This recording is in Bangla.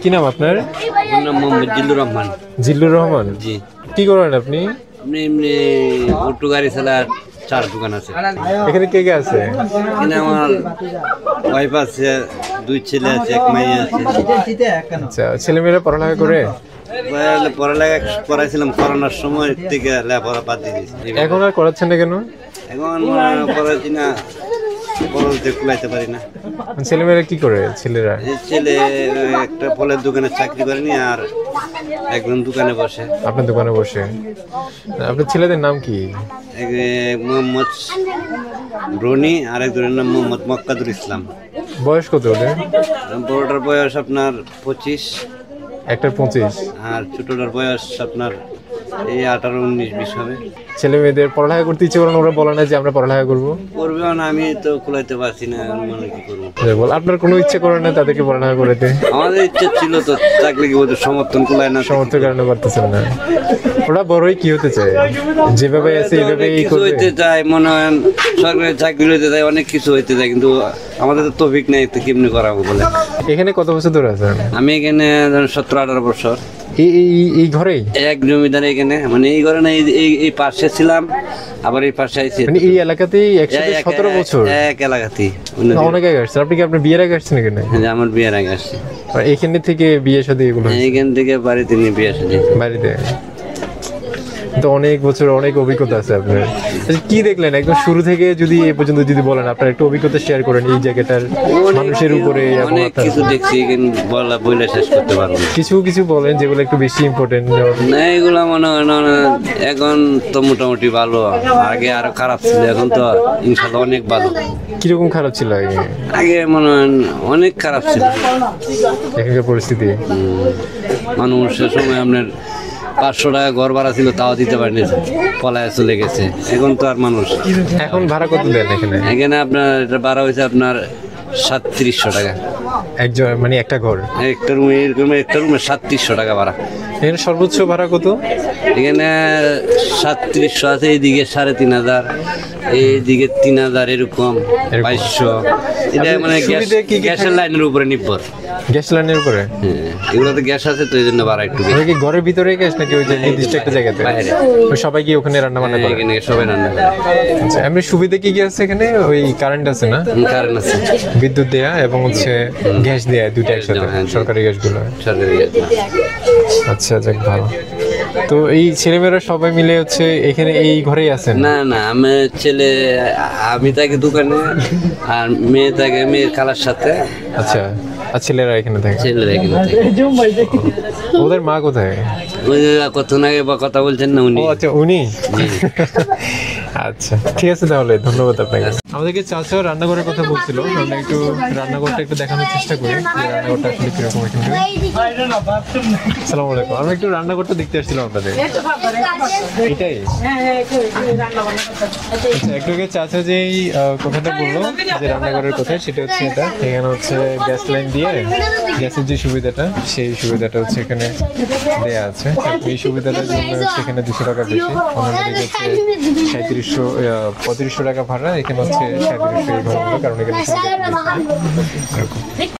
কি নাম আপনার? আমার নাম মোহাম্মদ জিল্লুর রহমান। জিল্লুর রহমান। জি। কি করেন আপনি? এমনি এমনি অটো গাড়ি চালার চার দোকান আছে। এখানে কে কে আছে? এখানে আমার ওয়াইফ আছে, দুই ছেলে আছে, এক মেয়ে আছে। আচ্ছা, ছেলেমেয়েরা পড়ালেখা করে? পড়ালেখা করাইছিলাম, করোনার সময় থেকে লেখাপড়া বাদ দিয়ে দিয়েছি। এখন আর করাচ্ছেন না কেন? এখন পড়াচ্ছি না, পড়াতে কুলাইতে পারি না। ছেলেমেয়েরা কি করে? ছেলেরা এই ছেলে একটা ফলের দোকানে চাকরি করেনি, আর একজন দোকানে বসে। আপনার দোকানে বসে? আপনার ছেলেদের নাম কি? এক মোহাম্মদ রনি, আর একজনের নাম মোহাম্মদ মক্কাদুল ইসলাম। বয়স কত ওদের? বড়টার বয়স আপনার 25, একটার 25, আর ছোটটার বয়স আপনার এই 18, 19, 20 হবে। ছেলে মেয়েদের পড়ালেখা করতে ইচ্ছে করেন, ওরা বলে না যে আমরা পড়ালেখা করবো? করবে না, আমি তো কুলাইতে পারছি না, মানে কি করবো। আপনার কোনো ইচ্ছে করে না তাদেরকে পড়ালেখা করতে? আমাদের ইচ্ছা ছিল তো, চাকরি কি বলতে সমর্থন কুলায় না, সমর্থের কারণে পারতেছেন না। ওরা বড়ই কি হতে চায়, যেভাবে আছে এইভাবে কিছু হইতে চায়, মনে হয় সরকারি চাকরি হইতে চায়, অনেক কিছু হইতে চায়, কিন্তু আমাদের তো তৌফিক নেই, তো কেমনি করাবো বলে। এখানে কত বছর ধরে আছেন? আমি এখানে 17-18 বছর। এই ঘরেই? এক জমিদার এখানে, মানে এই ঘরে না, এই পাশে ছিলাম, আবার এই পাশে আইছি। মানে এই এলাকাতেই একসাথে 17 বছর? এক এলাকাতেই। অনেক আগে আসছে। আপনি কি আপনার বিয়ের আগে আসছেন এখানে? হ্যাঁ, আমার বিয়ের আগে আসছি। আর এখানে থেকে বিয়ে শাদী এগুলো? এখান থেকে বাড়িতে নিয়ে বিয়ে শাদী। বাড়িতে তো অনেক বছর, অনেক অভিজ্ঞতা আছে আপনার। কি দেখলেন একদম শুরু থেকে, যদি এ পর্যন্ত যদি বলেন আপনার একটু অভিজ্ঞতা শেয়ার করেন এই জায়গাটার মানুষের উপরে? অনেক কিছু দেখছি, বলে শেষ করতে পারবো না। কিছু কিছু বলেন যেগুলো একটু বেশি ইম্পর্টেন্ট। না, এগুলো মনে হয় না, এখন তো মোটামুটি ভালো, আগে আরো খারাপ ছিল, এখন তো ইনশাল্লাহ অনেক ভালো। কিরকম খারাপ ছিল আগে? আগে মনে হয় অনেক খারাপ ছিল এখানকার পরিস্থিতি। মানুষের সময় আপনার 500 টাকা ঘর ভাড়া ছিল, তাও দিতে পারেনি, পলায় চলে গেছে। এখন তো আর মানুষ। এখন ভাড়া কত দেন এখানে? এখানে আপনার এটা ভাড়া হয়েছে আপনার 3700 টাকা একজন, মানে একটা ঘর? একটা রুমে, এরকম একটা রুমে 3700 টাকা ভাড়া। এখানে সর্বোচ্চ ভাড়া কত? এখানে 3700 আছে, এইদিকে 3500, এইদিকে 3000, এরকম 2200। এটা মানে গ্যাসের লাইনের উপরে নির্ভর। গ্যাস লাইনের উপরে? এগুলোতে গ্যাস আছে, তো এই জন্য ভাড়া একটু বেশি। কি ঘরের ভিতরে গ্যাস নাকি ওই যে নির্দিষ্ট একটা জায়গাতে? বাইরে। সবাই কি ওখানে রান্না বান্না করে? এখানে সবাই রান্না করে। আচ্ছা, এমনি সুবিধা কি কি আছে এখানে? ওই কারেন্ট আছে না? কারেন্ট আছে, বিদ্যুৎ দেয়া, এবং হচ্ছে গ্যাস দেয়া, দুইটা একসাথে, সরকারি গ্যাসগুলো। সরকারি গ্যাস। আচ্ছা, যাক ভালো। তো এই ছেলেমেয়েরা সবাই মিলে হচ্ছে এখানে এই ঘরেই আছেন? না না, আমার ছেলে, আমি থাকি দোকানে, আর মেয়ে থাকে মেয়ের খালার সাথে। আচ্ছা, আর ছেলেরা এখানে থাকে? ছেলেরা এখানে থাকে। ওদের মা কোথায়? ওই যে কতক্ষণ আগে কথা বলছেন না উনি। ও আচ্ছা, উনি। আচ্ছা, ঠিক আছে, তাহলে ধন্যবাদ আপনাকে। আমাদেরকে চাচা রান্নাঘরের কথা বলছিল, আমরা একটু রান্নাঘরটা একটু দেখানোর চেষ্টা করি, যে রান্নাঘরটা আসলে কিরকম এখানে। আসসালামু আলাইকুম, আমরা একটু রান্নাঘরটা দেখতে আসছিলাম আপনাদের। এটাই? আচ্ছা, একটু আগে চাচা যে কথাটা বললো যে রান্নাঘরের কথা, সেটা হচ্ছে এটা। এখানে হচ্ছে গ্যাস লাইন দিয়ে গ্যাসের যে সুবিধাটা, সেই সুবিধাটা হচ্ছে এখানে দেয়া আছে। এই সুবিধাটার জন্য হচ্ছে এখানে 200 টাকা বেশি। অন্যদিকে হচ্ছে 3500 টাকা ভাড়া, এখানে হচ্ছে 3700 এই ঘরগুলো, কারণ এখানে সুবিধা